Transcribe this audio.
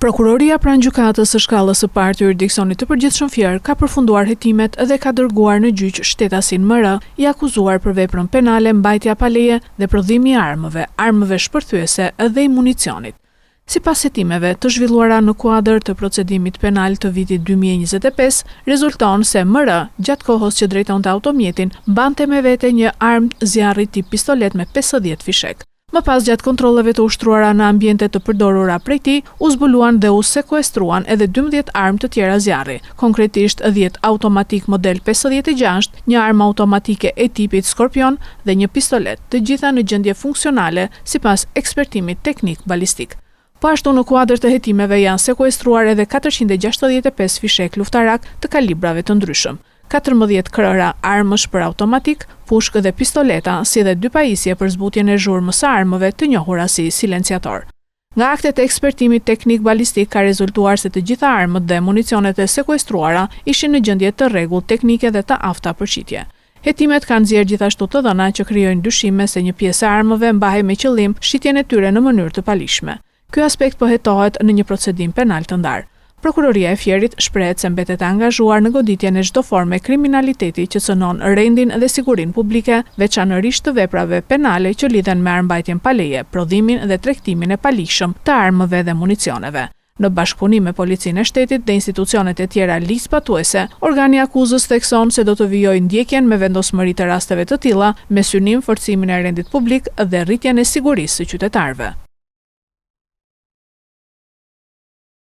Prokuroria pranë gjykatës së shkallës së parë të jurisdiksionit të përgjithshëm Fier ka përfunduar hetimet dhe ka dërguar në gjyq shtetasin MR, i akuzuar për veprën penale mbajtja pa leje dhe prodhimi i armëve shpërthyese dhe i municionit. Sipas hetimeve të zhvilluara në kuadër të procedimit penal të vitit 2025, rezulton se MR, gjatë kohës që drejtonte automjetin, mbante me vete një armë zjarri tip pistolet me 50 fishek. Më pas gjatë kontrolleve të ushtruara në ambiente të përdorura prej tij, u zbuluan dhe u sekuestruan edhe 12 armë të tjera zjarri, konkretisht 10 automatik model 56, një armë automatike e tipit Skorpion dhe një pistolet, të gjitha në gjendje funksionale sipas ekspertimit teknik balistik. Po ashtu në kuadër të hetimeve janë sekuestruar edhe 465 fishek luftarak të kalibrave të ndryshëm, 14 krëra armësh për automatik, pushkë dhe pistoleta, si dhe 2 pajisje për zbutjen e zhurmës së armëve të njohura si silenciator. Nga aktet e ekspertimit teknik balistik ka rezultuar se të gjitha armët dhe municionet e sekuestruara ishin në gjendje të rregullt teknike dhe të afta për qitje. Hetimet kanë nxjerrë gjithashtu të dhëna që krijojnë dyshime se një pjesë e armëve mbahej me qëllim shitjen e tyre në mënyrë të palishme. Ky aspekt po hetohet në një procedim penal të ndarë. Prokuroria e Fierit shprehet se mbetet e angazhuar në goditjen e çdo forme kriminaliteti që cënon rendin dhe sigurinë publike, veçanërisht të veprave penale që lidhen me armbajtjen pa leje, prodhimin dhe tregtimin e palishëm të armëve dhe municioneve. Në bashkëpunim me Policinë e Shtetit dhe institucionet e tjera ligjzbatuese, organi i akuzës thekson se do të vijojë ndjekjen me vendosmëri të rasteve të tilla, me synim forcimin e rendit publik dhe rritjen e sigurisë së qytetarëve.